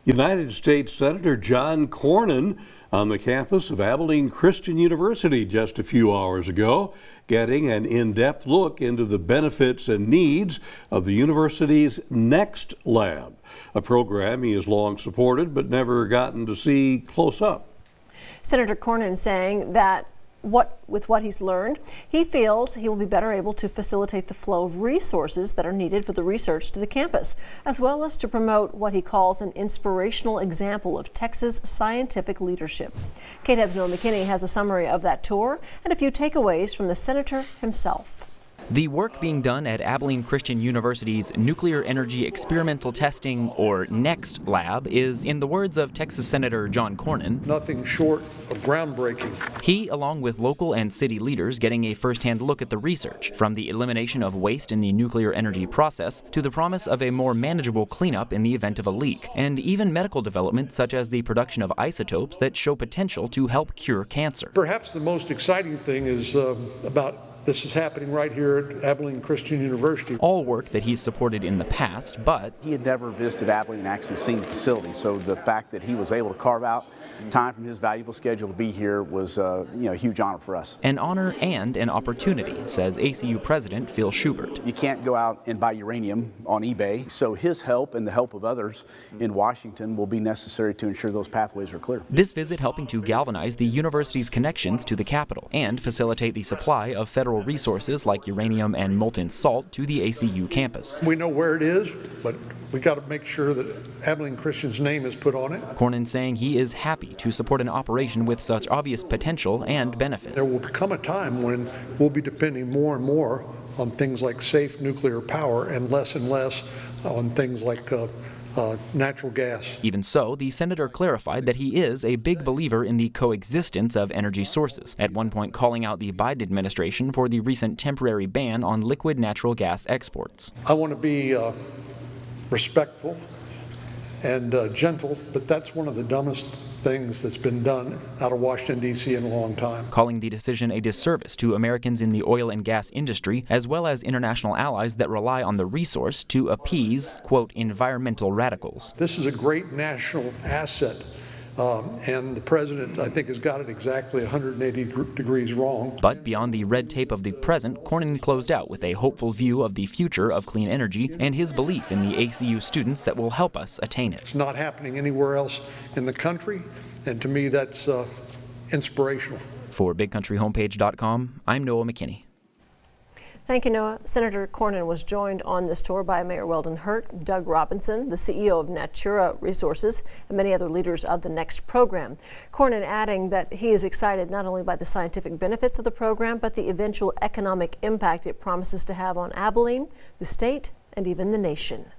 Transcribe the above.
United States Senator John Cornyn on the campus of Abilene Christian University just a few hours ago, getting an in-depth look into the benefits and needs of the university's Next Lab, a program he has long supported but never gotten to see close up. Senator Cornyn saying that with what he's learned, he feels he will be better able to facilitate the flow of resources that are needed for the research to the campus, as well as to promote what he calls an inspirational example of Texas scientific leadership. KTAB's Noah McKinney has a summary of that tour and a few takeaways from the senator himself. The work being done at Abilene Christian University's Nuclear Energy Experimental Testing, or NEXT Lab, is, in the words of Texas Senator John Cornyn, nothing short of groundbreaking. He, along with local and city leaders, getting a first-hand look at the research, from the elimination of waste in the nuclear energy process to the promise of a more manageable cleanup in the event of a leak, and even medical developments such as the production of isotopes that show potential to help cure cancer. Perhaps the most exciting thing is this is happening right here at Abilene Christian University. All work that he's supported in the past, but he had never visited Abilene and actually seen the facility, so the fact that he was able to carve out time from his valuable schedule to be here was a huge honor for us. An honor and an opportunity, says ACU President Phil Schubert. You can't go out and buy uranium on eBay, so his help and the help of others in Washington will be necessary to ensure those pathways are clear. This visit helping to galvanize the university's connections to the Capitol and facilitate the supply of federal resources like uranium and molten salt to the ACU campus. We know where it is, but we got to make sure that Abilene Christian's name is put on it. Cornyn saying he is happy to support an operation with such obvious potential and benefit. There will come a time when we'll be depending more and more on things like safe nuclear power and less on things like natural gas. Even so, the senator clarified that he is a big believer in the coexistence of energy sources, at one point calling out the Biden administration for the recent temporary ban on liquid natural gas exports. I want to be respectful and gentle, but that's one of the dumbest things that's been done out of Washington, D.C. in a long time. Calling the decision a disservice to Americans in the oil and gas industry, as well as international allies that rely on the resource to appease, quote, environmental radicals. This is a great national asset, and the president, I think, has got it exactly 180 degrees wrong. But beyond the red tape of the present, Cornyn closed out with a hopeful view of the future of clean energy and his belief in the ACU students that will help us attain it. It's not happening anywhere else in the country, and to me that's inspirational. For BigCountryHomepage.com, I'm Noah McKinney. Thank you, Noah. Senator Cornyn was joined on this tour by Mayor Weldon Hurt, Doug Robinson, the CEO of Natura Resources, and many other leaders of the NEXT program. Cornyn adding that he is excited not only by the scientific benefits of the program, but the eventual economic impact it promises to have on Abilene, the state, and even the nation.